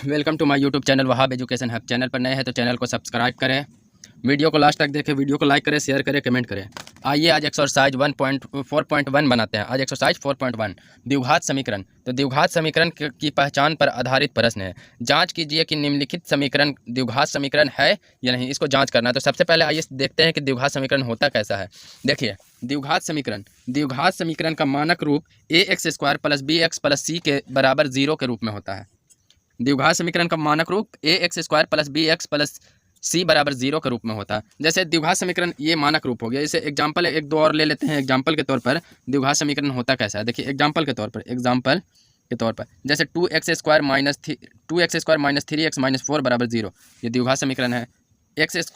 Welcome to my YouTube channel Wahab education hub. Channel पर नए हैं तो चैनल को सब्सक्राइब करें, वीडियो को लास्ट तक देखें, वीडियो को लाइक करें, शेयर करें, कमेंट करें। आइए आज एक्सरसाइज 1.4.1 बनाते हैं। आज एक्सरसाइज 4.1 द्विघात समीकरण। तो द्विघात समीकरण की पहचान पर आधारित प्रश्न है। जांच कीजिए कि निम्नलिखित समीकरण द्विघात समीकरण है या नहीं, इसको जांच करना है। तो सबसे पहले आइए देखते हैं कि द्विघात समीकरण होता कैसा है। देखिए, द्विघात समीकरण का मानक रूप ax² + bx + c के बराबर 0 के रूप में होता है। द्विघात समीकरण का मानक रूप ax² + bx + c बराबर 0 के रूप में होता है। जैसे द्विघात समीकरण ये मानक रूप हो गया। जैसे एग्जाम्पल एक दो और ले लेते हैं। एग्जाम्पल के तौर पर द्विघात समीकरण होता कैसा है, देखिए एग्जाम्पल के तौर पर जैसे 2x² - 3x - 4 बराबर 0, ये द्विघात समीकरण है। x² +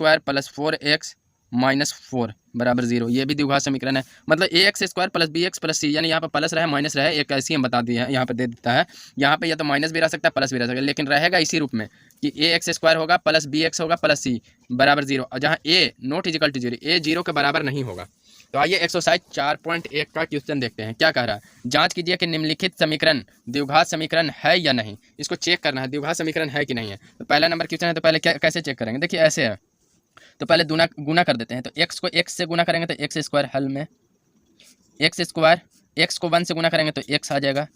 4x - 4 बराबर 0, ये भी द्विघात समीकरण है। मतलब ax² + bx + c, यानी यहाँ पर प्लस रहे माइनस रहे, एक ऐसी हम बता दिए हैं, यहाँ पर दे देता है। यहाँ पे या तो माइनस भी रह सकता है, प्लस भी रह सकता है, लेकिन रहेगा इसी रूप में कि ax² होगा + bx होगा + c बराबर 0, और जहाँ a ≠ 0, a 0 के बराबर नहीं होगा। तो आइए एक्सरसाइज 4.1 का क्वेश्चन देखते हैं। क्या कह रहा है, जांच कीजिए कि निम्नलिखित समीकरण द्विघात समीकरण है या नहीं। इसको चेक करना है, द्विघात समीकरण है कि नहीं है। तो पहला नंबर क्वेश्चन है, तो पहले कैसे चेक करेंगे, देखिए ऐसे है। तो पहले गुना कर देते हैं। तो x को x से गुना करेंगे तो x² हल में, x², x को 1 से गुना करेंगे तो x आ जाएगा।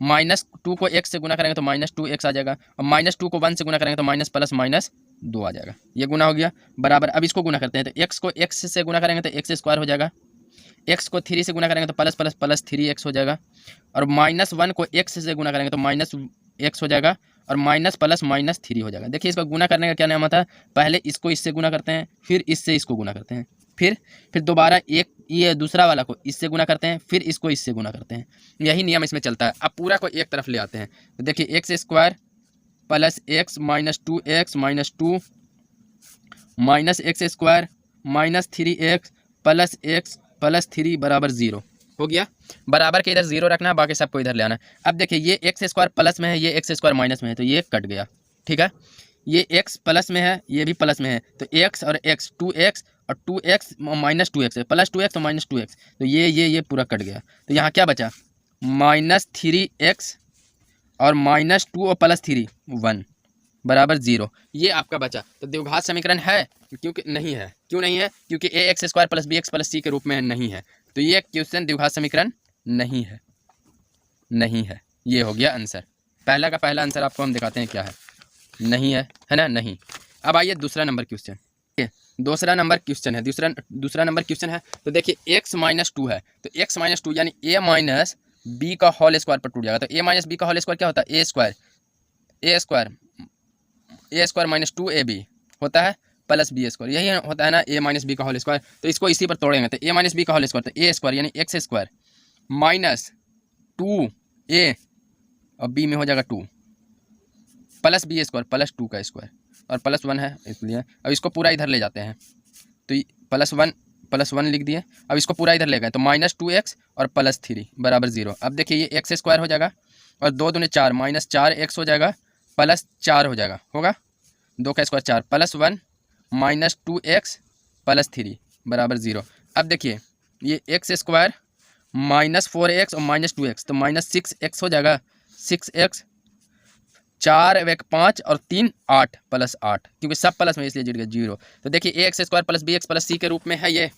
-2 को x से गुना करेंगे तो -2x आ जाएगा, और -2 को 1 से गुना करेंगे तो माइनस प्लस -2 आ जाएगा। ये गुना हो गया बराबर। अब इसको गुना करते हैं। तो x को x से गुना करेंगे तो x² हो जाएगा, x को 3 से गुना करेंगे तो प्लस प्लस प्लस 3x हो जाएगा, और -1 को x से गुना करेंगे तो -x हो जाएगा, और माइनस प्लस -3 हो जाएगा। देखिए इसका गुना करने का क्या नाम आता है, पहले इसको इससे गुना करते हैं, फिर इससे इसको गुना करते हैं, फिर दोबारा एक ये दूसरा वाला को इससे गुना करते हैं, फिर इसको इससे गुना करते हैं। यही नियम इसमें चलता है। अब पूरा को एक तरफ ले आते हैं। तो देखिए x² + x - 2x - 2 -x² - 3x + x + 3 बराबर 0 हो गया। बराबर के इधर 0 रखना है, बाकी सबको इधर ले आना है। अब देखिए ये x² प्लस में है, ये x² माइनस में है, तो ये कट गया, ठीक है। ये x प्लस में है, ये भी प्लस में है, तो x और x 2x और 2x - 2x है, +2x और -2x, तो ये पूरा कट गया। तो यहाँ क्या बचा, -3x और -2 और +3 1 बराबर 0, ये आपका बचा। तो द्विघात समीकरण है क्योंकि नहीं है, क्यों नहीं है, क्योंकि ax² + bx + c के रूप में नहीं है। तो ये क्वेश्चन द्विघात समीकरण नहीं है। ये हो गया आंसर। पहला का पहला आंसर आपको हम दिखाते हैं क्या है, नहीं है ना, नहीं। अब आइए दूसरा नंबर क्वेश्चन। दूसरा नंबर क्वेश्चन है, दूसरा नंबर क्वेश्चन है। तो देखिए x - 2 है, तो x - 2 यानी a - b का होल स्क्वायर पर टूट जाएगा। तो a - b का होल स्क्वायर क्या होता है, a² - 2ab होता है + b², यही होता है ना a - b का होल स्क्वायर। तो इसको इसी पर तोड़ेंगे। तो a - b का होल स्क्वायर, तो a² यानी x² - 2a और b में हो जाएगा 2 + b² + 2 का स्क्वायर, और +1 है इसलिए। अब इसको पूरा इधर ले जाते हैं, तो +1 लिख दिए। अब इसको पूरा इधर ले गए तो -2x और +3 बराबर 0। अब देखिए ये x² हो जाएगा, और 2 दूनी 4 -4x हो जाएगा, +4 हो जाएगा, होगा 2 का स्क्वायर 4 +1 -2x +3 बराबर 0। अब देखिए ये x² -4x और -2x, तो -6x हो जाएगा, 6x 4 एक 5 और 3 8 +8, क्योंकि सब प्लस में इसलिए जुड़ गया 0। तो देखिए ax² + bx + c के रूप में है, ये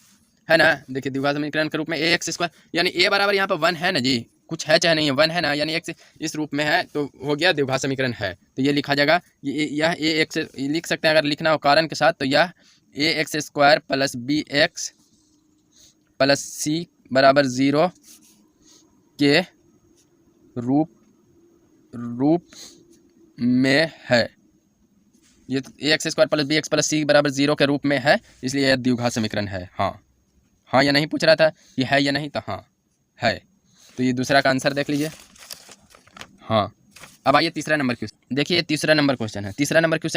है ना। देखिए द्विघात समीकरण के रूप में ax² यानी a बराबर यहाँ पर 1 है ना जी, कुछ है चाहे नहीं है, 1 है ना, यानी x इस रूप में है, तो हो गया द्विघात समीकरण है। तो ये लिखा जाएगा, यह ax लिख सकते हैं अगर लिखना हो कारण के साथ, तो यह ax² + bx + c बराबर 0 के रूप में है। ये ax² + bx + c बराबर 0 के रूप में है, इसलिए यह द्विघात समीकरण है। हाँ या नहीं पूछ रहा था कि है या नहीं, तो हाँ है। तो ये दूसरा का आंसर देख लीजिए, हाँ। अब आइए तीसरा नंबर क्वेश्चन। देखिए तीसरा नंबर क्वेश्चन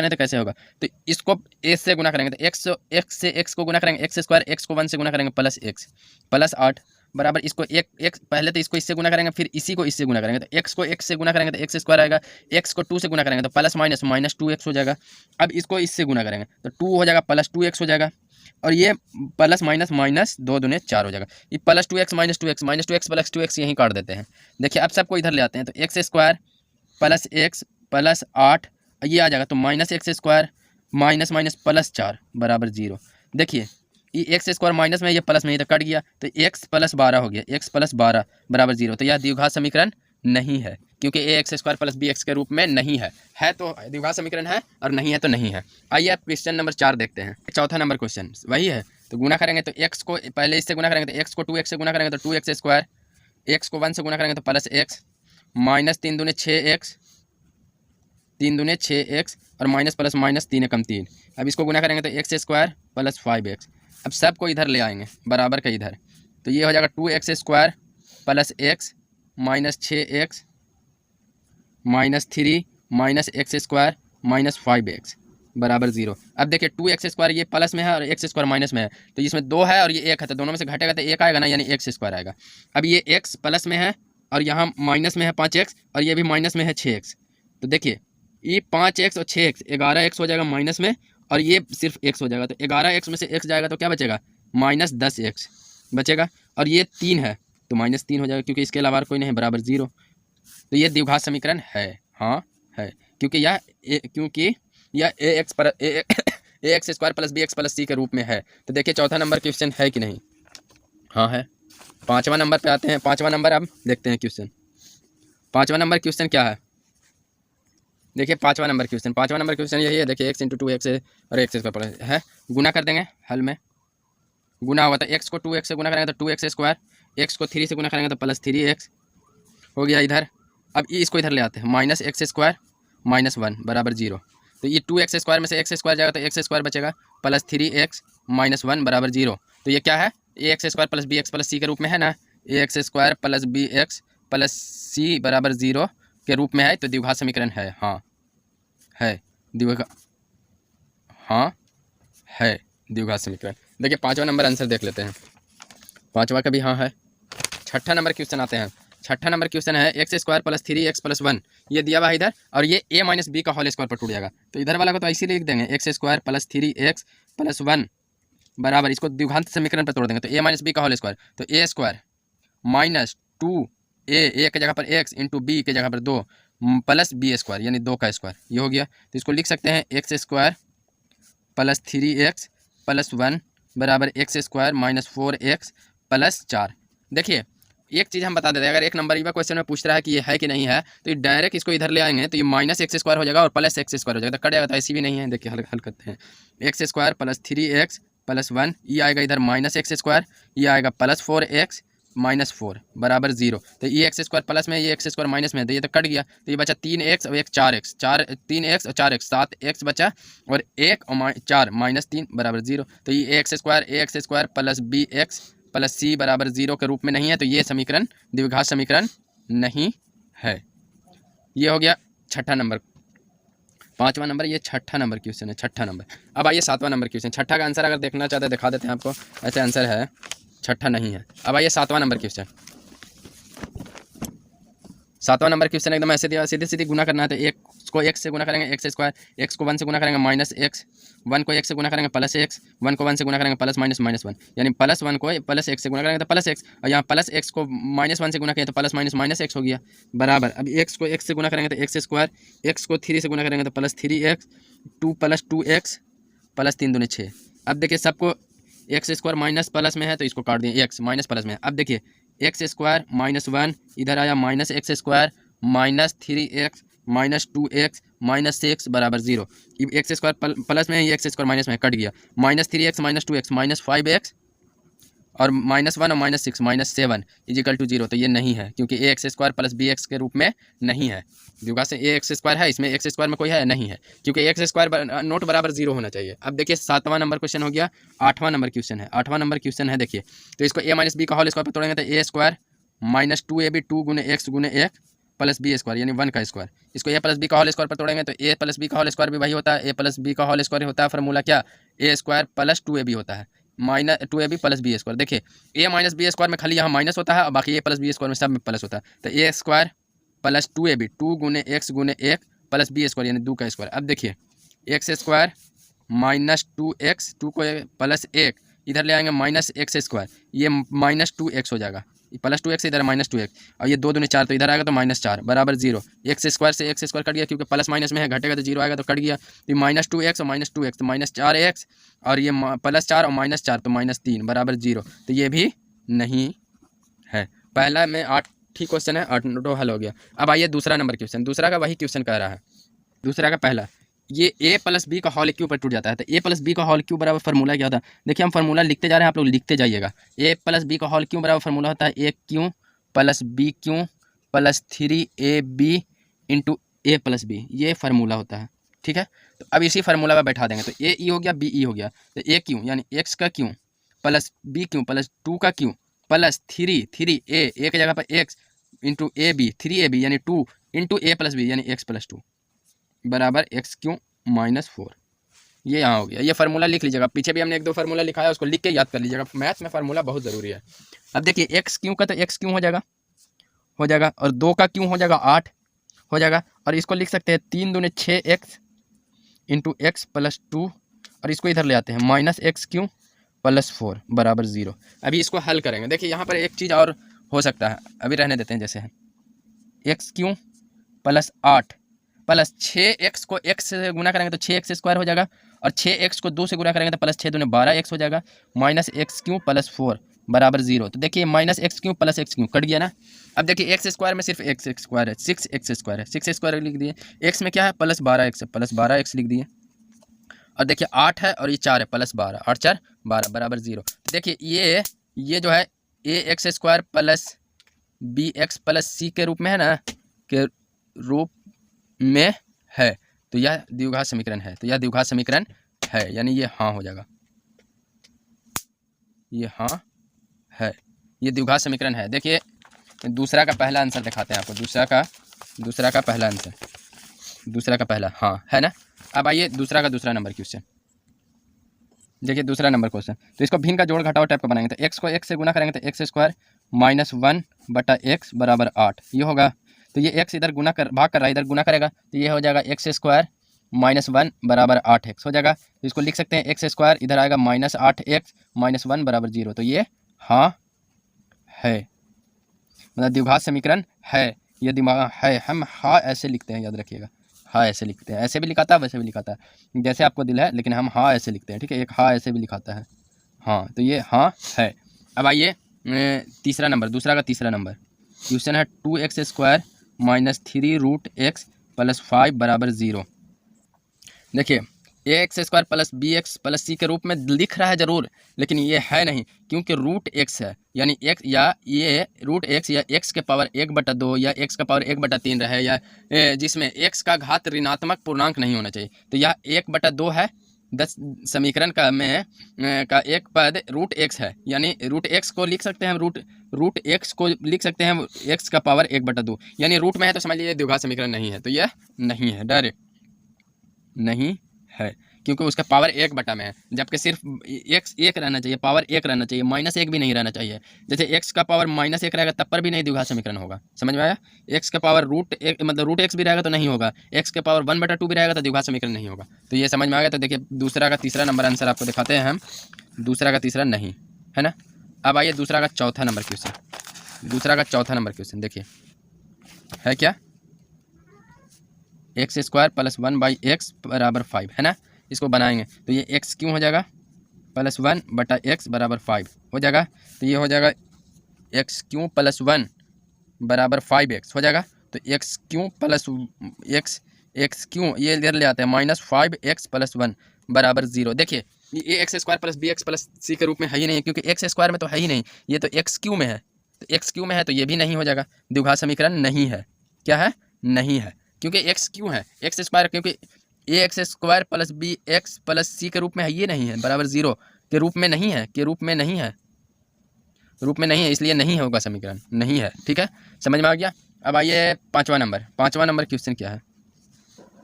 है, तो कैसे होगा, तो इसको a से गुना करेंगे, तो x से x को गुना करेंगे, x² x को 1 से गुना करेंगे +x +8 बराबर इसको एक पहले तो इसको इससे गुना करेंगे, फिर इसी को इससे गुना करेंगे। तो x को x से गुना करेंगे तो x² आएगा, x को 2 से गुना करेंगे तो +- -2x हो जाएगा। अब इसको इससे गुना करेंगे तो 2 हो जाएगा, +2x हो जाएगा, और ये प्लस माइनस 2 दूने 4 हो जाएगा। ये +2x -2x +2x यहीं काट देते हैं। देखिए अब सबको इधर ले आते हैं। तो x² + x + 8 ये आ जाएगा तो minus x square minus minus plus 4 बराबर 0। देखिए ये एक्स स्क्वायर माइनस में, ये प्लस में, ये तो कट गया, तो एक्स प्लस 12 हो गया, एक्स प्लस 12 बराबर 0। तो यह द्विघात समीकरण नहीं है, क्योंकि a x square plus b x के रूप में नहीं है तो द्विघात समीकरण है, और नहीं है तो नहीं है। आइए आप क्वेश्चन नंबर 4 देखते हैं। चौथा नंबर क्वेश्चन वही है, तो गुना करेंगे तो एक्स को पहले इससे गुना करेंगे तो एक्स को 2x से गुना करेंगे तो 2x स्क्वायर, एक्स को 1 से गुना करेंगे तो plus x, minus 3 दूने 6x, 3 दूने 6x, और माइनस प्लस माइनस 3 एकम 3। अब इसको गुना करेंगे तो एक्स स्क्वायर प्लस 5x। अब सबको इधर ले आएंगे बराबर का इधर, तो ये हो जाएगा 2x square plus x minus 6x minus 3 minus x square minus 5x बराबर 0। अब देखिए 2x स्क्वायर ये प्लस में है और एक्स स्क्वायर माइनस में है, तो इसमें 2 है और ये 1 है, तो दोनों में से घटेगा तो 1 आएगा ना, यानी एक्स स्क्वायर आएगा। अब ये x प्लस में है और यहाँ माइनस में है 5x, और ये भी माइनस में है 6x। तो देखिए ये 5x और 6x 11x हो जाएगा माइनस में, और ये सिर्फ x हो जाएगा, तो 11x में से x जाएगा तो क्या बचेगा, माइनस 10x बचेगा, और ये 3 है तो माइनस 3 हो जाएगा, क्योंकि इसके अलावा कोई नहीं है, बराबर 0। तो ये द्विघात समीकरण है, हाँ है, क्योंकि यह a x square plus b x plus c के रूप में है। तो देखिए चौथा नंबर क्वेश्चन है कि नहीं, हाँ है। पाँचवा नंबर पे आते हैं। पाँचवा नंबर अब देखते हैं क्वेश्चन। पाँचवा नंबर क्वेश्चन क्या है, देखिए पाँचवा नंबर क्वेश्चन यही है। देखिए एक्स इंटू 2x और एक्स स्क्वायर है, गुना कर देंगे हल में। गुना हुआ तो एक्स को 2x से गुना करेंगे तो 2x स्क्वायर, एक्स को 3 से गुना करेंगे तो प्लस 3x हो गया इधर। अब इसको इधर ले आते हैं, माइनस एक्स स्क्वायर माइनस 1 बराबर 0। तो ये 2x स्क्वायर में से एक्स स्क्वायर जाएगा तो एक्स स्क्वायर बचेगा, प्लस 3x माइनस 1 बराबर 0। तो ये क्या है, a x square plus b x plus c के रूप में है ना, a x square plus b x plus c बराबर 0 के रूप में है, तो द्विघात समीकरण है, हाँ है द्विघात समीकरण। देखिए पाँचवा नंबर आंसर देख लेते हैं। पाँचवा का भी हाँ है। छठा नंबर क्वेश्चन आते हैं। छठा नंबर क्वेश्चन है x square plus 3x plus 1, ये दिया हुआ है इधर, और ये a माइनस बी का होल स्क्वायर पर टूट जाएगा। तो इधर वाला को तो ऐसे लिख देंगे, x square plus 3x plus 1 बराबर, इसको द्विघात समीकरण पर तोड़ देंगे तो a माइनस बी का होल स्क्वायर, तो a स्क्वायर माइनस 2a के जगह पर x इंटू बी के जगह पर 2 प्लस बी स्क्वायर, यानी 2 का स्क्वायर, ये हो गया। तो इसको लिख सकते हैं x square plus 3x plus 1 बराबर x square minus 4x plus 4। देखिए एक चीज़ हम बता देते हैं, अगर एक नंबर क्वेश्चन में पूछ रहा है कि ये है कि नहीं है, तो ये डायरेक्ट इसको इधर ले आएंगे तो ये माइनस एक्स स्क्वायर हो जाएगा और प्लस एक्स स्क्वायर हो जाएगा, तो कट जाएगा। तो ऐसी भी नहीं है, देखिए हल करते हैं। X square plus 3x plus 1, ये आएगा इधर माइनस एक्स स्क्वायर, ये आएगा प्लस 4x माइनस 4 बराबर 0। तो ये एक्स स्क्वायर प्लस में, ये एक्स स्क्वायर माइनस में, तो ये तो कट गया, तो ये बचा 3x और एक 4x, 3x और 4x 7x बचा, और 1 और 4 माइनस 3 बराबर 0। तो ये x square plus b x plus c बराबर 0 के रूप में नहीं है, तो ये समीकरण द्विघात समीकरण नहीं है। ये हो गया छठा नंबर। पाँचवा नंबर, ये छठा नंबर क्वेश्चन है, छठा नंबर। अब आइए सातवां नंबर क्वेश्चन। छठा का आंसर अगर देखना चाहते हैं दिखा देते हैं आपको, ऐसे आंसर है, छठा नहीं है। अब आइए सातवां नंबर क्वेश्चन। सातवां नंबर क्वेश्चन एकदम ऐसे दिया, सीधे सीधे गुना करना है। तो एक को x से गुना करेंगे एक्स स्क्वायर, एक्स को 1 से गुना करेंगे माइनस एक्स, 1 को x से गुना करेंगे प्लस एक्स, 1 को 1 से गुना करेंगे प्लस माइनस माइनस 1, यानी प्लस 1 को प्लस एक्स से गुना करेंगे तो प्लस एक्स, और यहाँ प्लस एक्स को माइनस 1 से गुना किया तो प्लस माइनस माइनस एक्स हो गया बराबर। अब एक्स को x से गुना करेंगे तो एक्स स्क्वायर, एक्स को 3 से गुना करेंगे तो plus 3x, 2 plus 2x plus 3 दूनी 6। अब देखिए सबको एक्स स्क्वायर माइनस प्लस में है तो इसको काट दिए, एक्स माइनस प्लस में है। अब देखिए एक्स स्क्वायर माइनस 1 इधर आया, minus x square minus 3x minus 2x minus 6 बराबर 0। एक्स स्क्वायर प्लस में है, एक्स स्क्वायर माइनस में कट गया, minus 3x minus 2x minus 5x और माइनस 1 और माइनस 6 माइनस 7 इजिकल टू 0। तो ये नहीं है, क्योंकि a x square plus b x के रूप में नहीं है। द्विघात से ए एक्स स्क्वायर है, इसमें एक्स स्क्वायर में कोई है नहीं है, क्योंकि एक्स स्क्वायर नोट बराबर 0 होना चाहिए। अब देखिए सातवां नंबर क्वेश्चन हो गया। आठवां नंबर क्वेश्चन है। आठवां नंबर क्वेश्चन है, देखिए तो इसको ए माइनस बी का होल स्क्वायर पर तोड़ेंगे तो ए स्क्वायर माइनस 2ab 2 गुने एक्स गुने 1 प्लस बी स्क्वायर, यानी 1 का स्क्वायर। इसको ए प्लस बी का होल स्क्वायर पर तोड़ेंगे तो ए प्लस बी का होल स्क्वायर भी वही होता है, ए प्लस बी का होल स्क्वायर होता है। फॉर्मूला क्या, ए स्क्वायर प्लस 2ab होता है, minus 2ab plus B square. देखिए ए माइनस बी स्क्वायर में खाली यहाँ माइनस होता है और बाकी ए प्लस बी स्क्वायर में सब में प्लस होता है। तो ए स्क्वायर प्लस 2ab 2 गुने एक्स गुने 1 प्लस बी स्क्वायर, यानी 2 का स्क्वायर। अब देखिए एक्स स्क्वायर माइनस 2x 2 को प्लस 1 इधर ले आएंगे माइनस एक्स स्क्वायर, ये माइनस 2x हो जाएगा, +2x इधर -2x, और ये 2 दूनी 4 तो इधर आएगा तो -4 बराबर 0। एक्स स्क्वायर से एक्स स्क्वायर कट गया क्योंकि प्लस माइनस में है, घटेगा तो 0 आएगा तो कट गया। तो -2x और -2x तो -4x, और ये +4 और -4 तो -3 बराबर 0। तो ये भी नहीं है। पहला में 8 ठीक क्वेश्चन है, 8 हल हो गया। अब आइए दूसरा नंबर क्वेश्चन, दूसरा का वही क्वेश्चन कह रहा है। दूसरा का पहला, ये a + b का होल क्यू पर टूट जाता है। तो a + b का होल क्यू बराबर फार्मूला क्या होता है? देखिए हम फार्मूला लिखते जा रहे हैं, आप लोग लिखते जाइएगा। a + b का होल क्यू बराबर फार्मूला होता है a³ + b³ + 3ab × a + b, ये फार्मूला होता है। ठीक है, तो अब इसी फार्मूला में बैठा देंगे। तो a e हो गया, b e हो गया, तो a³ यानी x का क्यू + b³ + 2 का क्यू + 3a, एक जगह पर x × ab 3ab यानी 2 × a + b यानी x + 2 बराबर x³ - 4। ये यहाँ हो गया। ये फार्मूला लिख लीजिएगा, पीछे भी हमने 1-2 फार्मूला लिखा है, उसको लिख के याद कर लीजिएगा। मैथ्स में फार्मूला बहुत ज़रूरी है। अब देखिए x³ का तो x³ हो जाएगा, और 2 का क्यों हो जाएगा 8 हो जाएगा, और इसको लिख सकते हैं 3 दूने 6x × x + 2, और इसको इधर ले आते हैं -x³ + 4 बराबर 0। अभी इसको हल करेंगे। देखिए यहाँ पर एक चीज़ और हो सकता है, अभी रहने देते हैं। जैसे है x³ + 8 + 6x को x से गुना करेंगे तो 6x² हो जाएगा, और 6x को 2 से गुना करेंगे तो +6 दूने 12x हो जाएगा, -x³ + 4 बराबर 0। तो देखिए -x³ + x³ कट गया ना। अब देखिए x² में सिर्फ x² है, 6x² है, 6x² लिख दिए। x में क्या है +12x है, +12x लिख दिए। और देखिए 8 है और ये 4 है, +12, 8 4 12 बराबर 0। तो देखिए ये जो है ax² + bx + c के रूप में है ना, के रूप में है, तो यह द्विघात समीकरण है। तो यह द्विघात समीकरण है, यानी ये हाँ हो जाएगा। ये हाँ है, ये द्विघात समीकरण है। देखिए दूसरा का पहला आंसर दिखाते हैं आपको। दूसरा का पहला आंसर, दूसरा का पहला हाँ है ना। अब आइए दूसरा का दूसरा नंबर क्वेश्चन। देखिए दूसरा नंबर क्वेश्चन, तो इसको भिन्न का जोड़ घटाव टाइप का बनाएंगे। तो x को x से गुना करेंगे तो x² - 1/x बराबर 8 ये होगा। तो ये x इधर भाग कर रहा है, इधर गुना करेगा तो ये हो जाएगा x² - 1 बराबर 8x हो जाएगा। तो इसको लिख सकते हैं x² इधर आएगा -8x - 1 बराबर 0। तो ये हाँ है, मतलब द्विघात समीकरण है। ये दिमाग है, हम हाँ ऐसे लिखते हैं, याद रखिएगा। हाँ ऐसे लिखते हैं, ऐसे भी लिखाता है वैसे भी लिखाता है, जैसे आपको दिल है, लेकिन हम हाँ ऐसे लिखते हैं। ठीक है, एक हाँ ऐसे भी लिखाता है हाँ। तो ये हाँ है। अब आइए तीसरा नंबर, दूसरा का तीसरा नंबर क्वेश्चन है 2x² - 3√x + 5 बराबर 0। देखिए ax² + bx + c के रूप में लिख रहा है ज़रूर, लेकिन ये है नहीं, क्योंकि √x है, यानी x या ये √x या x के पावर 1/2 या x का पावर 1/3 रहे, या जिसमें x का घात ऋणात्मक पूर्णांक नहीं होना चाहिए। तो यह 1/2 है। 10 समीकरण का में का एक पद √x है, यानी √x को लिख सकते हैं, √x को लिख सकते हैं x का पावर 1/2, यानी रूट में है तो समझ लीजिए द्विघात समीकरण नहीं है। तो यह नहीं है, डायरेक्ट नहीं है, क्योंकि उसका पावर 1/में है, जबकि सिर्फ x 1 रहना चाहिए, पावर 1 रहना चाहिए, -1 भी नहीं रहना चाहिए। जैसे x का पावर -1 रहेगा तब पर भी नहीं द्विघात समीकरण होगा। समझ में आया? x का पावर √1 मतलब √x भी रहेगा तो नहीं होगा, x के पावर 1/2 भी रहेगा तो द्विघात समीकरण नहीं होगा। तो ये समझ में आ गया। तो देखिए दूसरा का तीसरा नंबर आंसर आपको दिखाते हैं हम, दूसरा का तीसरा नहीं है ना। अब आइए दूसरा का चौथा नंबर क्वेश्चन। दूसरा का चौथा नंबर क्वेश्चन देखिए है क्या, x² + 1/x बराबर 5 है ना। इसको बनाएंगे तो ये x क्यों हो जाएगा +1/x बराबर 5 हो जाएगा। तो ये हो जाएगा x³ + 1 बराबर 5x हो जाएगा। तो x³ + x³ ये इधर ले आते हैं -5x + 1 बराबर 0। देखिए ये x² + bx + c के रूप में है ही नहीं, क्योंकि x² में तो है ही नहीं, ये तो x³ में है। तो x³ में है तो ये भी नहीं हो जाएगा, द्विघात समीकरण नहीं है। क्या है? नहीं है, क्योंकि x क्यों है, x², क्योंकि ax² + bx + c के रूप में है, ये नहीं है, बराबर 0 के रूप में नहीं है, के रूप में नहीं है, रूप में नहीं है, इसलिए नहीं होगा समीकरण, नहीं है। ठीक है, समझ में आ गया। अब आइए पाँचवा नंबर क्वेश्चन क्या है।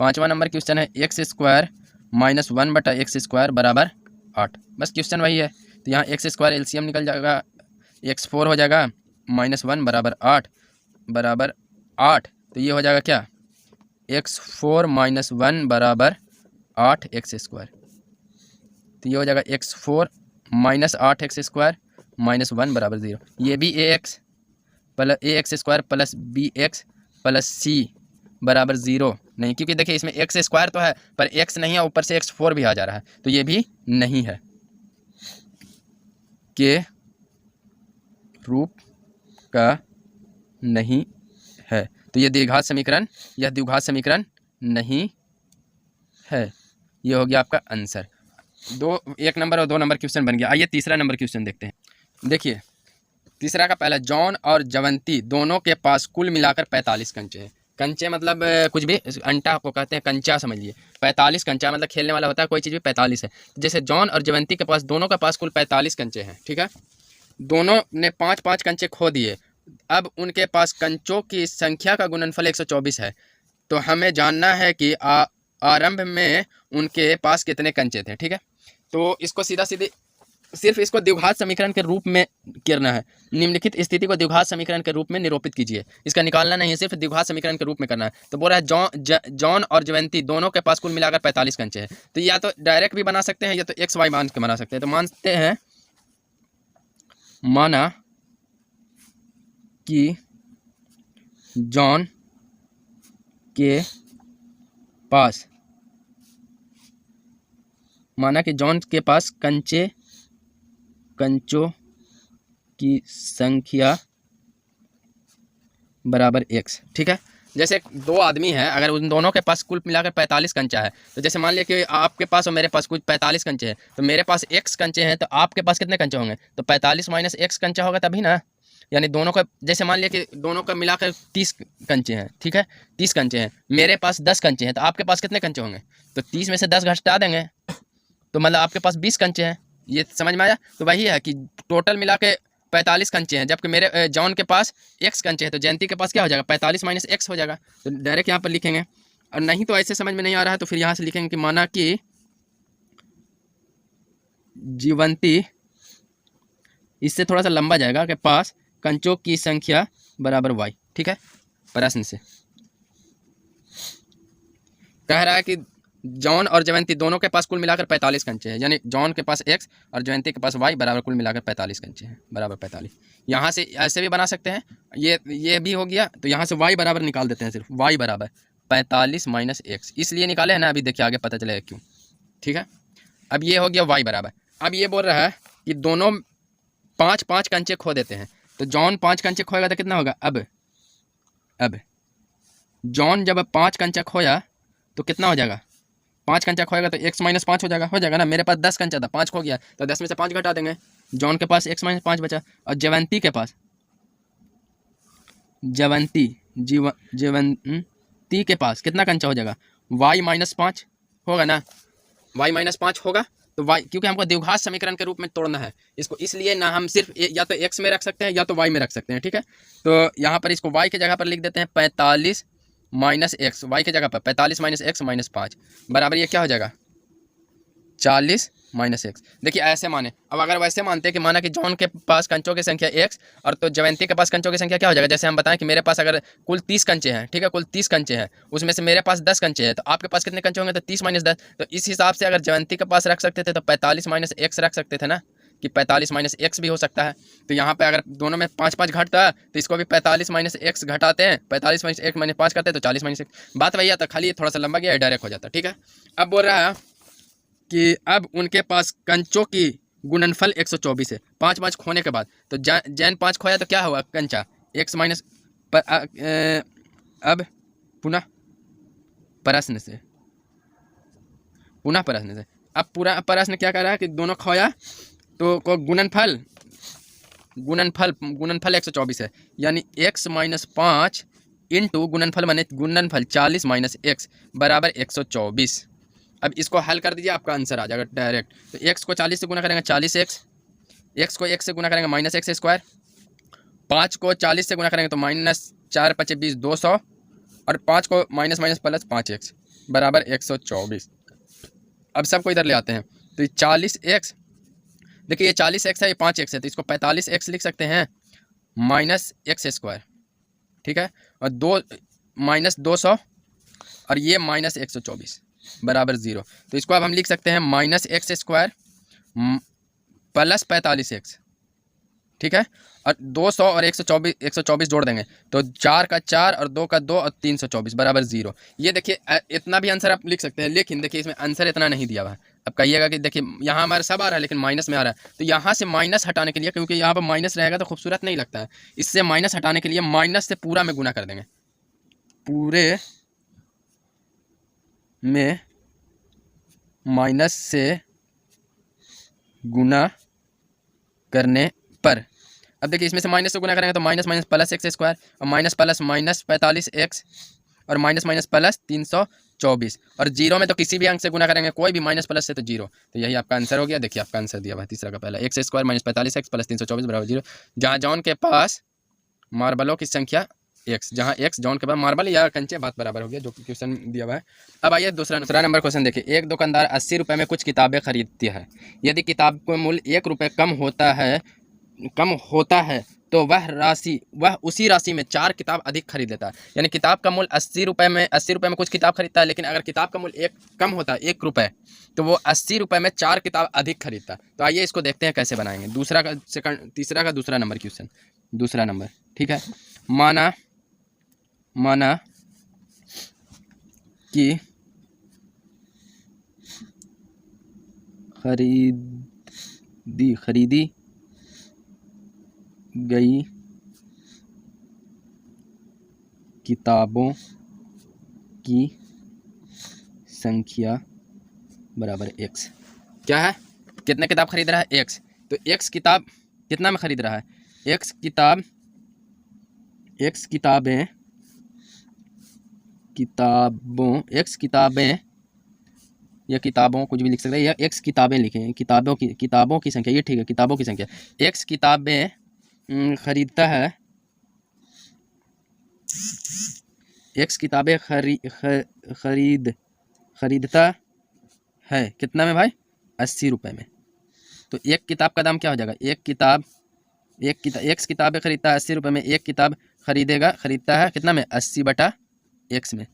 पाँचवा नंबर क्वेश्चन है x² - 1/x² बराबर 8। बस क्वेश्चन वही है। तो यहाँ x² एलसीएम निकल जाएगा, x4 हो जाएगा, -1 बराबर 8 बराबर 8। तो ये हो जाएगा क्या, x4 - 1 बराबर 8x²। तो ये हो जाएगा x4 - 8x² - 1 बराबर 0। ये भी ax plus ax² plus bx plus c बराबर 0 नहीं, क्योंकि देखिए इसमें x² तो है पर x नहीं है, ऊपर से x4 भी आ जा रहा है, तो ये भी नहीं है, के रूप का नहीं है। तो ये द्विघात समीकरण, यह द्विघात समीकरण नहीं है। ये हो गया आपका आंसर। 1 नंबर और 2 नंबर क्वेश्चन बन गया। आइए तीसरा नंबर क्वेश्चन देखते हैं। देखिए तीसरा का पहला, जॉन और जवंती दोनों के पास कुल मिलाकर 45 कंचे हैं। कंचे मतलब कुछ भी, अंटा को कहते हैं कंचा समझिए। 45 कंचा मतलब खेलने वाला होता है कोई चीज़ भी 45 है। जैसे जॉन और जवंती के पास, दोनों के पास कुल 45 कंचे हैं, ठीक है। दोनों ने 5-5 कंचे खो दिए। अब उनके पास कंचों की संख्या का गुणनफल 124 है। तो हमें जानना है कि आरंभ में उनके पास कितने कंचे थे, ठीक है। तो इसको सीधा सीधे सिर्फ इसको द्विघात समीकरण के रूप में करना है। निम्नलिखित स्थिति को द्विघात समीकरण के रूप में निरूपित कीजिए। इसका निकालना नहीं है, सिर्फ द्विघात समीकरण के रूप में करना है। तो बोल रहा है जॉन और जवंती दोनों के पास कुल मिलाकर 45 कंचे हैं। तो या तो डायरेक्ट भी बना सकते हैं या तो एक्स वाई मान के बना सकते हैं। तो मानते हैं, माना कि जॉन के पास, माना कि जॉन के पास कंचों की संख्या बराबर x, ठीक है। जैसे 2 आदमी हैं, अगर उन दोनों के पास कुल मिलाकर 45 कंचा है, तो जैसे मान लिया कि आपके पास और मेरे पास कुछ 45 कंचे हैं, तो मेरे पास x कंचे हैं, तो आपके पास कितने कंचे होंगे? तो 45 माइनस x कंचा होगा तभी ना। यानी दोनों का, जैसे मान लिया कि दोनों का मिलाकर 30 कंचे हैं, ठीक है, 30 कंचे हैं, मेरे पास 10 कंचे हैं, तो आपके पास कितने कंचे होंगे? तो 30 में से 10 घटा देंगे, तो मतलब आपके पास 20 कंचे हैं। ये समझ में आया? तो वही है कि टोटल मिला के 45 कंचे हैं, जबकि मेरे जॉन के पास x कंचे हैं, तो जयंती के पास क्या हो जाएगा? 45 माइनस x हो जाएगा। तो डायरेक्ट यहाँ पर लिखेंगे, और नहीं तो ऐसे समझ में नहीं आ रहा है तो फिर यहाँ से लिखेंगे कि माना कि जीवंती, इससे थोड़ा सा लंबा जाएगा, के पास कंचों की संख्या बराबर y, ठीक है। प्रश्न से कह रहा है कि जॉन और जयंती दोनों के पास कुल मिलाकर 45 कंचे हैं, यानी जॉन के पास x और जयंती के पास y बराबर कुल मिलाकर 45 कंचे हैं, बराबर 45। यहाँ से ऐसे भी बना सकते हैं, ये भी हो गया। तो यहाँ से y बराबर निकाल देते हैं, सिर्फ y बराबर 45 माइनस x, इसलिए निकाले हैं ना, अभी देखिए आगे पता चलेगा क्यों, ठीक है। अब ये हो गया y बराबर। अब ये बोल रहा है कि दोनों 5-5 कंचे खो देते हैं, तो जॉन 5 कंचे खोएगा तो कितना होगा? अब जॉन जब 5 कंचा खोया तो कितना हो जाएगा? 5 कंचा खोएगा तो x माइनस 5 हो जाएगा ना। मेरे पास 10 कंचा था, 5 खो गया, तो 10 में से 5 घटा देंगे। जॉन के पास x माइनस 5 बचा। और जयवंती के पास, जयवंती के पास कितना कंचा हो जाएगा? y माइनस 5 होगा ना, y माइनस 5 होगा। तो y, क्योंकि हमको द्विघात समीकरण के रूप में तोड़ना है इसको, इसलिए ना हम सिर्फ या तो x में रख सकते हैं या तो y में रख सकते हैं, ठीक है। तो यहाँ पर इसको y की जगह पर लिख देते हैं 45 माइनस एक्स, वाई की जगह पर 45 माइनस एक्स माइनस 5 बराबर ये क्या हो जाएगा? 40 माइनस एक्स। देखिए ऐसे माने। अब अगर वैसे मानते हैं कि माना कि जॉन के पास कंचों की संख्या x और तो जयंती के पास कंचों की संख्या क्या हो जाएगा? जैसे हम बताएं कि मेरे पास अगर कुल 30 कंचे हैं, ठीक है, कुल 30 कंचे हैं, उसमें से मेरे पास 10 कंचे हैं, तो आपके पास कितने कंचे होंगे? तो 30 माइनस 10। तो इस हिसाब से अगर जयंती के पास रख सकते थे तो 45 माइनस एक्स रख सकते थे ना, कि 45 माइनस एक्स भी हो सकता है। तो यहाँ पे अगर दोनों में 5-5 घटता है तो इसको भी 45 माइनस एक्स घटाते हैं, 45 माइनस एक्स माइनस 5 करते हैं तो 40 माइनस एक्स। बात वही आता, खाली थोड़ा सा लंबा गया, डायरेक्ट हो जाता, ठीक है। अब बोल रहा है कि अब उनके पास कंचों की गुणनफल 124 है, 5-5 खोने के बाद। तो जैन 5 खोया तो क्या हुआ? कंचा x माइनस। अब पुनः प्रश्न से अब पूरा प्रश्न क्या कर रहा है कि दोनों खोया तो को गुणनफल 124 है, यानी x माइनस 5 इंटू गुणनफल बने गुणनफल 40 माइनस एक्स बराबर 124। अब इसको हल कर दीजिए, आपका आंसर आ जाएगा डायरेक्ट। तो x को 40 से गुना करेंगे 40x, x को x से गुना करेंगे माइनस एक्स स्क्वायर, 5 को 40 से गुना करेंगे तो माइनस 4 5 20 200, और 5 को माइनस माइनस प्लस 5x बराबर 124। अब सबको इधर ले आते हैं, तो 40x, देखिए ये 40x है, ये 5x है, तो इसको 45x लिख सकते हैं माइनस एक्स स्क्वायर, ठीक है, और 2 माइनस 200 और ये माइनस 124 बराबर 0। तो इसको अब हम लिख सकते हैं minus x square plus 45x, ठीक है, और 200 और 124 जोड़ देंगे तो 4 का 4 और 2 का 2 और 324 बराबर 0। ये देखिए इतना भी आंसर आप लिख सकते हैं, लेकिन देखिए इसमें आंसर इतना नहीं दिया हुआ है। अब कहिएगा कि देखिए यहाँ हमारा सब आ रहा है लेकिन माइनस में आ रहा है, तो यहाँ से माइनस हटाने के लिए, क्योंकि यहाँ पर माइनस रहेगा तो खूबसूरत नहीं लगता है, इससे माइनस हटाने के लिए माइनस से पूरा में गुना कर देंगे। पूरे में माइनस से गुना करने पर, अब देखिए इसमें से माइनस से गुना करेंगे तो minus minus plus x square और माइनस प्लस माइनस 45x और माइनस माइनस प्लस 324 और जीरो में तो किसी भी अंक से गुना करेंगे, कोई भी माइनस प्लस से तो जीरो। तो यही आपका आंसर हो गया। देखिए आपका आंसर दिया हुआ है तीसरा का पहला, x square minus 45x plus 324 बराबर 0। जहाँ जॉन के पास मार्बलों की संख्या एक्स, जहाँ एक्स जॉन के पास मार्बल या कंचे, बात बराबर हो गया, जो कि क्वेश्चन दिया हुआ है। अब आइए दूसरा नंबर क्वेश्चन देखिए। एक दुकानदार 80 रुपये में कुछ किताबें खरीदती है। यदि किताब का मूल्य 1 रुपये कम होता है तो वह उसी राशि में 4 किताब अधिक खरीद लेता है। यानी किताब का मूल्य 80 रुपये में कुछ किताब खरीदता है, लेकिन अगर किताब का मूल्य कम होता है 1 रुपये, तो वो 80 रुपये में 4 किताब अधिक खरीदता है। तो आइए इसको देखते हैं कैसे बनाएंगे। तीसरा का दूसरा नंबर क्वेश्चन, दूसरा नंबर, ठीक है। माना कि खरीदी गई किताबों की संख्या बराबर x। क्या है, कितने किताब खरीद रहा है, x। तो x किताब कितना में खरीद रहा है, x किताबें या किताबों कुछ भी लिख सकते हैं, या x किताबें लिखें, किताबों की संख्या, ये ठीक है, किताबों की संख्या। x किताबें खरीदता है, x किताबें खरीदता है कितना में भाई, 80 रुपये में। तो एक किताब का दाम क्या हो जाएगा, x किताबें खरीदता है 80 रुपये में, एक किताब खरीदता है कितना में, 80/x में।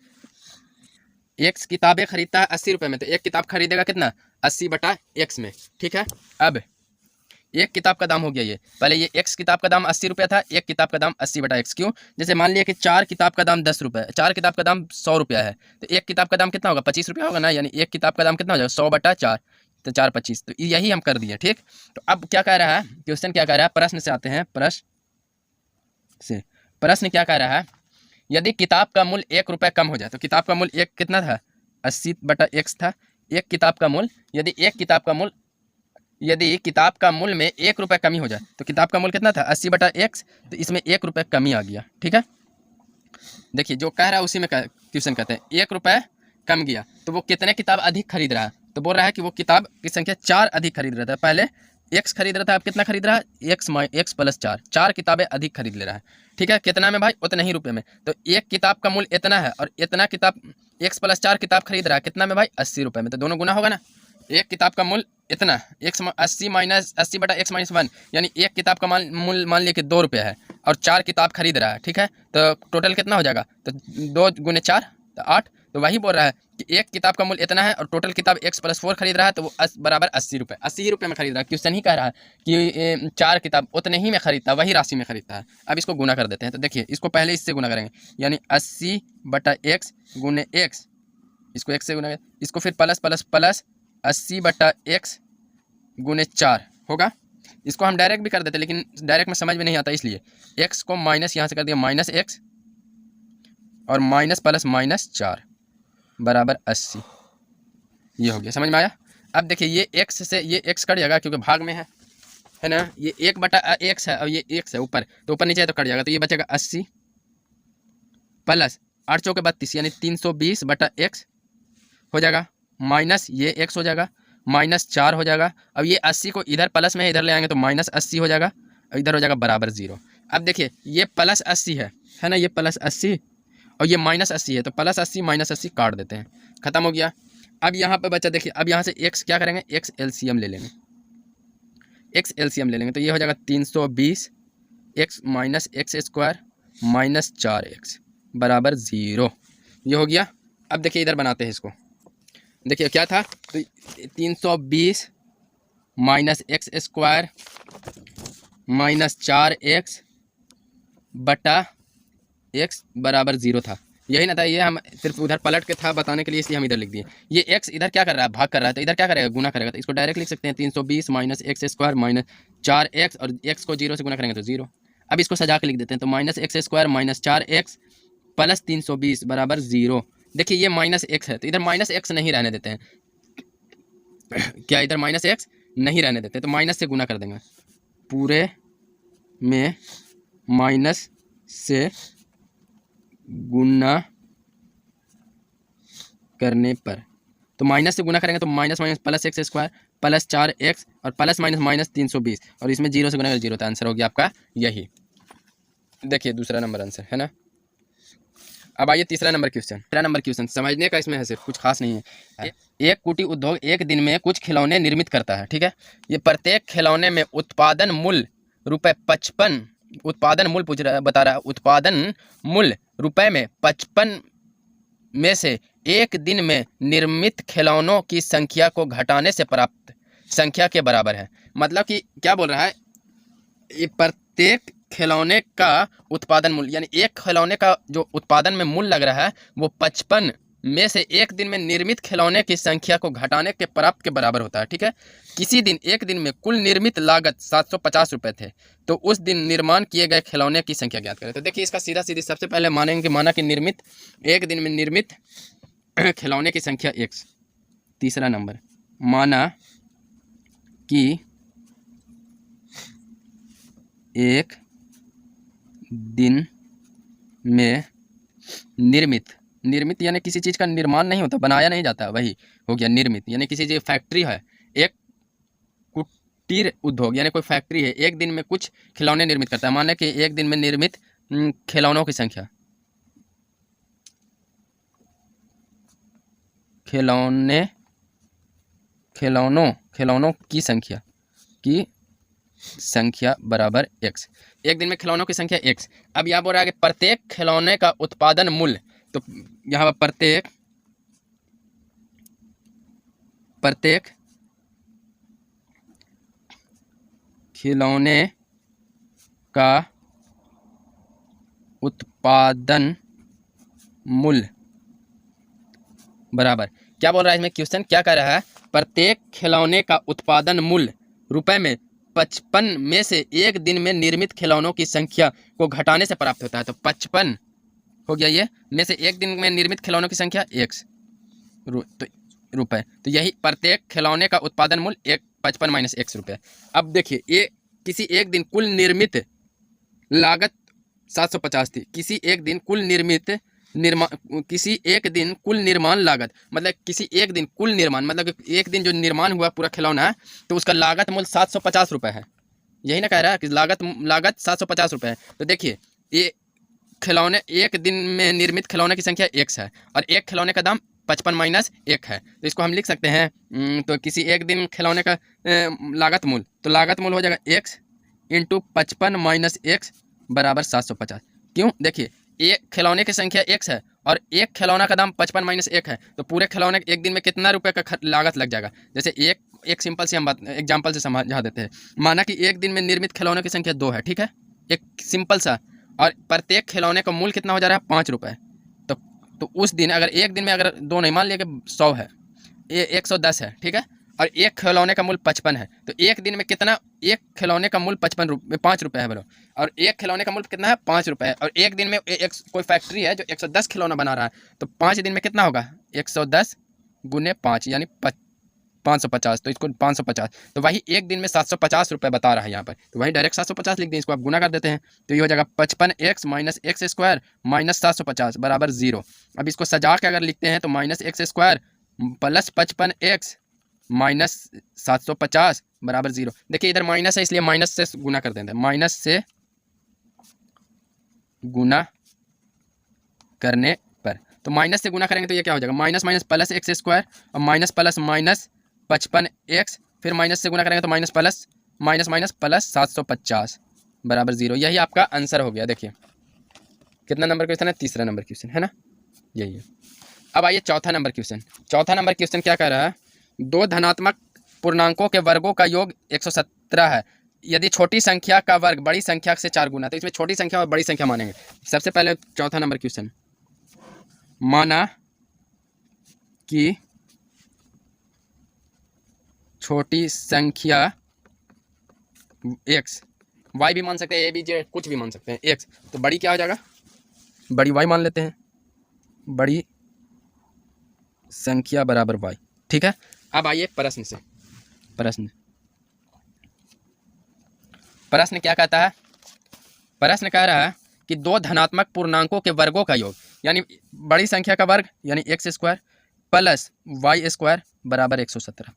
x किताबें खरीदता है 80 रुपये में, तो एक किताब खरीदेगा कितना, 80/x में, ठीक है। अब एक किताब का दाम हो गया ये, पहले ये x किताब का दाम 80 रुपये था, एक किताब का दाम 80/x। क्यों, जैसे मान लिया कि 4 किताब का दाम 10 रुपये, 4 किताब का दाम 100 रुपया है, तो एक किताब का दाम कितना होगा, 25 रुपया होगा ना, यानी एक किताब का दाम कितना हो जाएगा, 100/4, तो 4 25। तो यही हम कर दिए, ठीक। तो अब क्या कह रहा है क्वेश्चन, क्या कह रहा है, प्रश्न से आते हैं, प्रश्न क्या कह रहा है, यदि किताब का मूल्य 1 रुपये कम हो जाए, तो किताब का मूल्य कितना था, 80/x था। एक किताब का मूल्य, यदि किताब का मूल्य में 1 रुपये कमी हो जाए, तो किताब का मूल्य कितना था, 80/x, तो इसमें 1 रुपये कमी आ गया, ठीक है। देखिए जो कह रहा है उसी में क्वेश्चन कहते हैं, 1 रुपये कम गया तो वो कितने किताब अधिक खरीद रहा है, तो बोल रहा है कि वो किताब की संख्या 4 अधिक खरीद रहा था। पहले x खरीद रहा था, अब कितना खरीद रहा है, x + 4 किताबें अधिक खरीद ले रहा है, ठीक है। कितना में भाई, उतने ही रुपये में। तो एक किताब का मूल्य इतना है और इतना किताब x + 4 किताब खरीद रहा है कितना में भाई, 80 रुपये में, तो दोनों गुना होगा ना। एक किताब का मूल्य इतना, 80/1, यानी एक किताब का मूल्य मान लिया कि 2 रुपये है और 4 किताब खरीद रहा है, ठीक है। तो टोटल कितना हो जाएगा, तो 2 × 4 तो 8। तो वही बोल रहा है कि एक किताब का मूल्य इतना है और टोटल किताब x + 4 खरीद रहा है, तो वो बराबर 80 रुपये, 80 रुपये में खरीद रहा है। क्वेश्चन ही कह रहा है कि 4 किताब उतने ही में खरीदता है, वही राशि में खरीदता है। अब इसको गुना कर देते हैं, तो देखिए इसको पहले इससे गुना करेंगे, यानी 80/x × x, इसको x से गुना, इसको फिर प्लस 80/x × 4 होगा। इसको हम डायरेक्ट भी कर देते, लेकिन डायरेक्ट में समझ में नहीं आता, इसलिए x को माइनस यहाँ से कर दिया, -x और माइनस प्लस -4 बराबर 80। ये हो गया, समझ में आया। अब देखिए ये x से ये x कट जाएगा क्योंकि भाग में है ना, ये 1/x है और ये x है ऊपर, तो ऊपर नीचे है तो कट जाएगा, तो ये बचेगा 80 प्लस 8 चौके 32, यानी 320/x हो जाएगा, माइनस ये x हो जाएगा, -4 हो जाएगा। अब ये 80 को इधर प्लस में इधर ले आएंगे तो -80 हो जाएगा, इधर हो जाएगा बराबर 0। अब देखिए ये +80 है ना, ये +80 और ये -80 है, तो +80 -80 काट देते हैं, खत्म हो गया। अब यहाँ पे बचा, देखिए अब यहाँ से x क्या करेंगे, x LCM ले लेंगे, तो ये हो जाएगा 320 x - x² -4x बराबर 0। ये हो गया। अब देखिए इधर बनाते हैं इसको, देखिए क्या था, तो 320 - x² माइनस 4x बटा x बराबर 0 था। यही ना था, ये हम सिर्फ उधर पलट के था बताने के लिए, इसलिए हम इधर लिख दिए। ये x इधर क्या कर रहा है, भाग कर रहा है, तो इधर क्या करेगा, गुना करेगा। तो इसको डायरेक्ट लिख सकते हैं 320 minus x square minus 4x, और x को 0 से गुना करेंगे तो 0। अब इसको सजा के लिख देते हैं, तो minus x square minus 4x plus 320 बराबर 0। देखिए ये माइनस एक्स है, तो इधर माइनस एक्स नहीं रहने देते हैं। क्या इधर माइनस एक्स नहीं रहने देते, तो माइनस से गुना कर देंगे। पूरे में माइनस से गुना करने पर, तो माइनस से गुना करेंगे तो minus minus plus x square plus 4x और प्लस माइनस माइनस 320, और इसमें 0 से गुना कर 0 था। आंसर हो गया आपका यही। देखिए दूसरा नंबर आंसर है ना। अब आइए तीसरा नंबर क्वेश्चन। तीसरा नंबर क्वेश्चन समझने का इसमें है, सिर्फ कुछ खास नहीं है। एक कुटीर उद्योग एक दिन में कुछ खिलौने निर्मित करता है, ठीक है। ये प्रत्येक खिलौने में उत्पादन मूल्य ₹55, उत्पादन मूल्य पूछ रहा है, बता रहा है उत्पादन मूल्य रुपए में 55 में से एक दिन में निर्मित खिलौनों की संख्या को घटाने से प्राप्त संख्या के बराबर है। मतलब कि क्या बोल रहा है, ये प्रत्येक खिलौने का उत्पादन मूल्य, यानी एक खिलौने का जो उत्पादन में मूल्य लग रहा है वो 55 में से एक दिन में निर्मित खिलौने की संख्या को घटाने के प्राप्त के बराबर होता है, ठीक है। किसी दिन एक दिन में कुल निर्मित लागत 750 रुपये थे, तो उस दिन निर्माण किए गए खिलौने की संख्या ज्ञात करें। तो देखिए इसका सीधा सीधी सबसे पहले मानेंगे, माना कि निर्मित एक दिन में निर्मित खिलौने की संख्या x। तीसरा नंबर, माना कि एक दिन में निर्मित यानी किसी चीज़ का निर्माण नहीं होता, बनाया नहीं जाता, वही हो गया निर्मित। यानी किसी चीज़ फैक्ट्री है, एक कुटीर उद्योग यानी कोई फैक्ट्री है, एक दिन में कुछ खिलौने निर्मित करता है। मान लें कि एक दिन में निर्मित खिलौनों की संख्या, खिलौनों की संख्या बराबर x। एक दिन में खिलौनों की संख्या x। अब यहाँ बोल रहा है कि प्रत्येक खिलौने का उत्पादन मूल्य, तो यहाँ पर प्रत्येक खिलौने का उत्पादन मूल्य बराबर, क्या बोल रहा है इसमें क्वेश्चन क्या कह रहा है, प्रत्येक खिलौने का उत्पादन मूल्य रुपए में 55 में से एक दिन में निर्मित खिलौनों की संख्या को घटाने से प्राप्त होता है। तो 55 हो गया ये, में से एक दिन में निर्मित खिलौनों की संख्या x रुपए, तो यही प्रत्येक खिलौने का उत्पादन मूल्य 55 माइनस x रुपये। अब देखिए ये किसी एक दिन कुल निर्मित लागत 750 थी, किसी एक दिन कुल निर्माण लागत, मतलब किसी एक दिन कुल निर्माण, मतलब एक दिन जो निर्माण हुआ पूरा खिलौना है, तो उसका लागत मूल्य 750 रुपये है। यही ना कह रहा है कि लागत 750 रुपये है। तो देखिए ये खिलौने एक दिन में निर्मित खिलौने की संख्या x है, और एक खिलौने का दाम 55 माइनस 1 है। तो इसको हम लिख सकते हैं, तो किसी एक दिन खिलौने का लागत मूल्य, तो लागत मूल्य हो जाएगा x इंटू 55 माइनस x बराबर 750। क्यों, देखिए एक खिलौने की संख्या x है और एक खिलौना का दाम 55 माइनस 1 है, तो पूरे खिलौने एक दिन में कितना रुपए का लागत लग जाएगा। जैसे एक सिंपल से हम बात एग्जाम्पल से समझा देते हैं। माना कि एक दिन में निर्मित खिलौनों की संख्या 2 है, ठीक है, एक सिंपल सा, और प्रत्येक खिलौने का मूल्य कितना हो जा रहा है 5 रुपये। तो उस दिन अगर एक दिन में अगर 2 नहीं, मान लिया कि 100 है, 110 है, ठीक है, और एक खिलौने का मूल्य 55 है, तो एक दिन में कितना, एक खिलौने का मूल्य 5 रुपये है बोलो, और एक खिलौने का मूल्य कितना है 5 रुपये है, और एक दिन में कोई फैक्ट्री है जो 110 खिलौना बना रहा है, तो 5 दिन में कितना होगा 110 गुने 5 यानी 550, तो इसको 550, तो वही एक दिन में 750 रुपये बता रहा है यहाँ पर, तो वही डायरेक्ट 750 लिख दें, इसको आप गुना कर देते हैं, तो ये हो जाएगा 55x minus x square minus 750 बराबर 0। अब इसको सजा के अगर लिखते हैं तो minus x square plus 55x minus 750 बराबर 0। देखिए इधर माइनस है इसलिए माइनस से गुना कर देते हैं, माइनस से गुना करने पर, तो माइनस से गुना करेंगे तो ये क्या हो जाएगा, minus minus plus x square और माइनस प्लस माइनस 55x, फिर माइनस से गुना करेंगे तो minus plus minus minus plus 750 बराबर 0। यही आपका आंसर हो गया। देखिए कितना नंबर क्वेश्चन है, तीसरा नंबर क्वेश्चन है ना, यही है। अब आइए चौथा नंबर क्वेश्चन। चौथा नंबर क्वेश्चन क्या कह रहा है, 2 धनात्मक पूर्णांकों के वर्गों का योग 117 है यदि छोटी संख्या का वर्ग बड़ी संख्या से 4 गुना, तो इसमें छोटी संख्या और बड़ी संख्या मानेंगे। सबसे पहले चौथा नंबर क्वेश्चन, माना कि छोटी संख्या x, y भी मान सकते हैं, a b j कुछ भी मान सकते हैं, x, तो बड़ी क्या हो जाएगा, बड़ी y मान लेते हैं, बड़ी संख्या बराबर y। ठीक है, अब आइए प्रश्न से। प्रश्न क्या कहता है, प्रश्न कह रहा है कि दो धनात्मक पूर्णांकों के वर्गों का योग, यानी बड़ी संख्या का वर्ग यानी x square plus y square बराबर 117।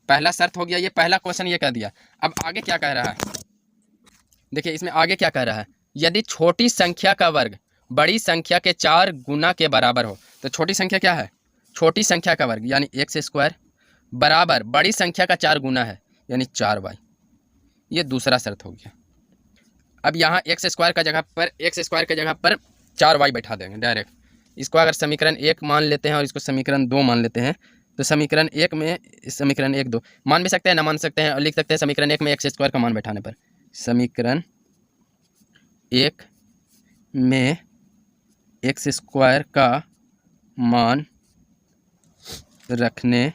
पहला शर्त हो गया, ये पहला क्वेश्चन ये कह दिया। अब आगे क्या कह रहा है, देखिए इसमें आगे क्या कह रहा है, यदि छोटी संख्या का वर्ग बड़ी संख्या के 4 गुना के बराबर हो, तो छोटी संख्या क्या है, छोटी संख्या का वर्ग यानी एक्स स्क्वायर बराबर बड़ी संख्या का 4 गुना है यानी 4y। ये दूसरा शर्त हो गया। अब यहाँ एक्स स्क्वायर की जगह पर 4y बैठा देंगे डायरेक्ट। इसको अगर समीकरण 1 मान लेते हैं और इसको समीकरण 2 मान लेते हैं, तो समीकरण 1 में समीकरण 1 2 मान भी सकते हैं, ना मान सकते हैं, और लिख सकते हैं समीकरण 1 में एक्स स्क्वायर का मान बैठाने पर, समीकरण 1 में एक्स स्क्वायर का मान रखने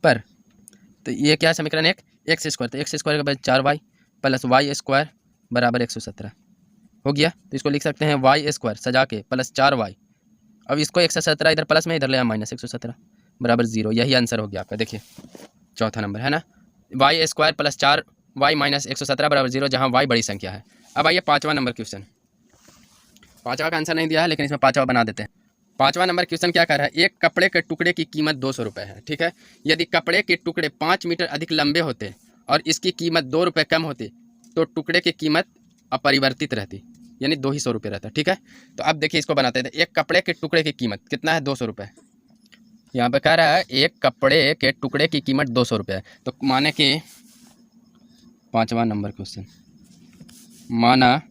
पर, तो ये क्या है समीकरण 1 एक्स स्क्वायर, तो एक्स स्क्वायर के बाद 4y प्लस वाई स्क्वायर बराबर 117 हो गया। तो इसको लिख सकते हैं वाई स्क्वायर सजा के प्लस 4y, अब इसको 117 इधर प्लस में, इधर ले आया माइनस 117 बराबर 0। यही आंसर हो गया आपका। देखिए चौथा नंबर है ना, Y square plus 4y minus 117 बराबर 0, जहाँ y बड़ी संख्या है। अब आइए 5वां नंबर क्वेश्चन। 5वां का आंसर नहीं दिया है, लेकिन इसमें 5वां बना देते हैं। 5वां नंबर क्वेश्चन क्या कर रहा है, एक कपड़े के टुकड़े की कीमत 200 रुपये है। ठीक है, यदि कपड़े के टुकड़े 5 मीटर अधिक लंबे होते और इसकी कीमत 2 रुपये कम होती, तो टुकड़े की कीमत अपरिवर्तित रहती, यानी 200 रुपये रहता। ठीक है, तो अब देखिए इसको बनाते थे। एक कपड़े के टुकड़े की कीमत कितना है, 200 रुपये। यहाँ पे कह रहा है एक कपड़े के टुकड़े की कीमत 200 रुपये है, तो माने कि 5वां नंबर क्वेश्चन, माना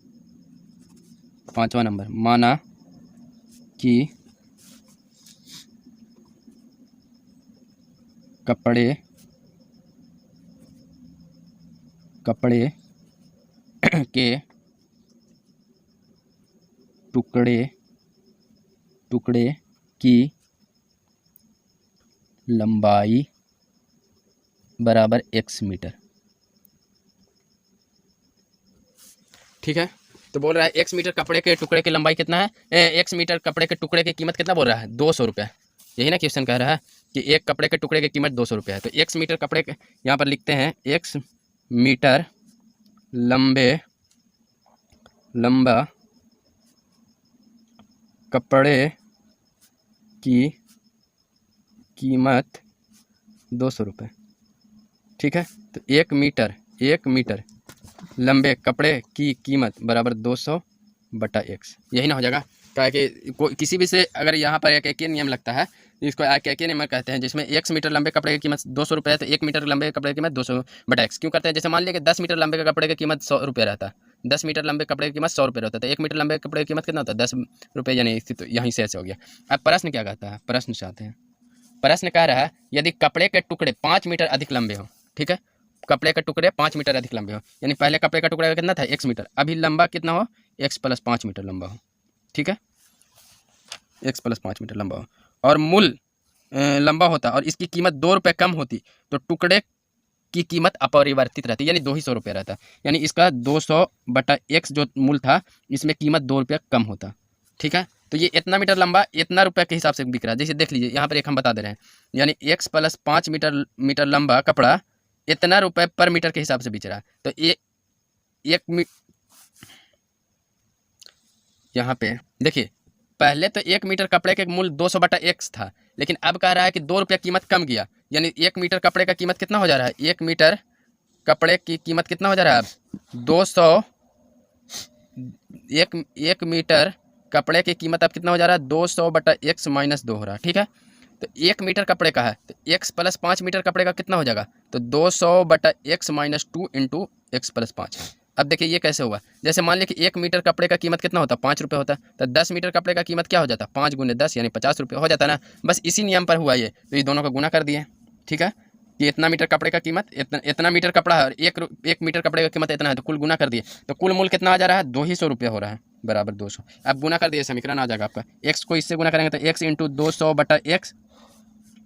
5वां नंबर, माना कि कपड़े के टुकड़े की लंबाई बराबर x मीटर। ठीक है, तो बोल रहा है x मीटर कपड़े के टुकड़े की लंबाई कितना है, x मीटर कपड़े के टुकड़े की कीमत कितना बोल रहा है, 200 रुपये। यही ना क्वेश्चन कह रहा है कि एक कपड़े के टुकड़े की कीमत 200 रुपये है। तो x मीटर कपड़े के, यहाँ पर लिखते हैं x मीटर लंबा कपड़े की कीमत 200 रुपये। ठीक है, तो 1 मीटर लंबे कपड़े की कीमत बराबर 200 बटा x। यही ना हो जाएगा, क्या है कि किसी भी से अगर यहाँ पर एक नियम लगता है, इसको एक नियम कहते हैं, जिसमें 1 मीटर लंबे कपड़े की कीमत 200 रुपये है, तो 1 मीटर लंबे कपड़े की कीमत 200 बटा x क्यों करते हैं। जैसे मान लिया कि 10 मीटर लंबे कपड़े की कीमत 100 रुपये रहता है, 10 मीटर लंबे कपड़े की कीमत 100 रुपये रहता है, तो 1 मीटर लंबे कपड़े की कीमत कितना होता है, 10 रुपये, यानी तो यहीं से ऐसे हो गया। अब प्रश्न क्या कहता है, प्रश्न चाहते हैं, प्रश्न कह रहा है यदि कपड़े के टुकड़े 5 मीटर अधिक लंबे हो। ठीक है, कपड़े के टुकड़े 5 मीटर अधिक लंबे हो, यानी पहले कपड़े का टुकड़ा कितना था, x मीटर, अभी लंबा कितना हो, x प्लस 5 मीटर लंबा हो। ठीक है, x प्लस 5 मीटर लंबा हो और मूल लंबा होता और इसकी कीमत 2 रुपये कम होती, तो टुकड़े की कीमत अपरिवर्तित रहती, यानी 200 रुपये रहता। यानी इसका 200 बटा x जो मूल था, इसमें कीमत 2 रुपये कम होता। ठीक है, तो ये इतना मीटर लंबा इतना रुपये के हिसाब से बिक रहा है। जैसे देख लीजिए यहाँ पर एक हम बता दे रहे हैं, यानी x प्लस 5 मीटर लंबा कपड़ा इतना रुपये पर मीटर के हिसाब से बिच रहा है। तो ये यहाँ पे देखिए, पहले तो 1 मीटर कपड़े के मूल्य 200 बटा x था, लेकिन अब कह रहा है कि 2 रुपये कीमत कम गया, यानी 1 मीटर कपड़े का कीमत कितना हो जा रहा है, 1 मीटर कपड़े की कीमत कितना हो जा रहा है अब 200, 1 मीटर कपड़े की कीमत अब कितना हो जा रहा है, 200 बटा x माइनस 2 हो रहा है। ठीक है, तो 1 मीटर कपड़े का है, तो x प्लस 5 मीटर कपड़े का कितना हो जाएगा, तो 200 बटा x minus 2 into x plus 5। अब देखिए ये कैसे होगा, जैसे मान लिया कि 1 मीटर कपड़े का कीमत कितना होता है, 5 रुपये होता है, तो 10 मीटर कपड़े का कीमत क्या हो जाता है, 5 गुने 10 यानी 50 रुपये हो जाता है ना। बस इसी नियम पर हुआ ये, तो ये दोनों का गुना कर दिए। ठीक है, कि इतना मीटर कपड़े का कीमत इतना मीटर कपड़ा है और एक मीटर कपड़े का कीमत इतना है, तो कुल गुना कर दिए तो कुल मूल्य कितना आ जा रहा है, 200 रुपये हो रहा है, बराबर 200। अब गुना कर दिए, समीकरण आ जाएगा आपका, एक्स को इससे गुना करेंगे तो एक्स इंटू 200 बटा एक्स,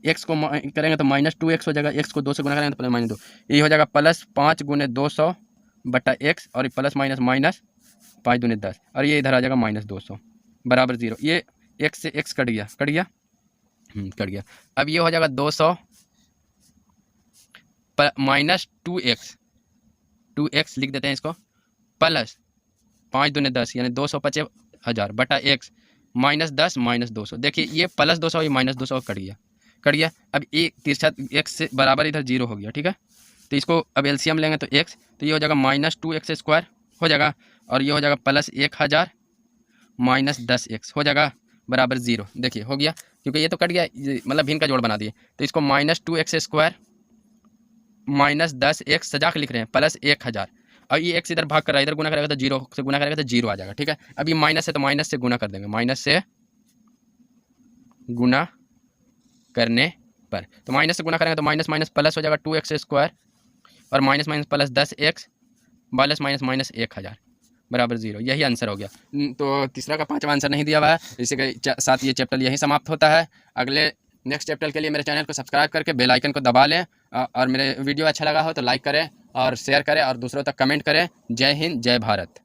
एक्स को करेंगे तो -2x हो जाएगा, एक्स को 2 से गुना करेंगे तो -2, ये हो जाएगा +5 गुने 200 बटा एक्स, और प्लस माइनस माइनस 5 दूनी 10, और ये इधर आ जाएगा -200 बराबर 0। ये एक्स से एक्स कट गया, कट गया, कट गया। अब ये हो जाएगा 200 -2x लिख देते हैं इसको, प्लस 5 दूने 10 यानी 250,000 बटा एक्स, -10 -200। देखिए ये +200 ये -200 कट गया, कट गया। अब एक तिरछा एक्स से बराबर इधर 0 हो गया, ठीक है। तो इसको अब एलसीएम लेंगे तो एक्स, तो ये हो जाएगा -2x² हो जाएगा, और ये हो जाएगा +1000 -10x हो जाएगा बराबर 0। देखिए हो गया, क्योंकि ये तो कट गया, मतलब भिन्न का जोड़ बना दिए। तो इसको -2x² -10x सजा के लिख रहे हैं +1000, और ये एक्स इधर भाग कर रहा है, इधर गुना करेगा तो 0 से गुना करेगा तो 0 आ जाएगा, ठीक है। अब ये माइनस है तो माइनस से गुना कर देंगे, माइनस से गुना करने पर, तो माइनस से गुना करेंगे तो माइनस माइनस प्लस हो जाएगा 2x² और minus minus plus 10x plus minus minus 1000 बराबर 0। यही आंसर हो गया। तो तीसरा का 5वां आंसर नहीं दिया हुआ है। इसी के साथ ये चैप्टर यहीं समाप्त होता है। अगले नेक्स्ट चैप्टर के लिए मेरे चैनल को सब्सक्राइब करके बेल आइकन को दबा लें, और मेरे वीडियो अच्छा लगा हो तो लाइक करें और शेयर करें और दूसरों तक कमेंट करें। जय हिंद, जय भारत।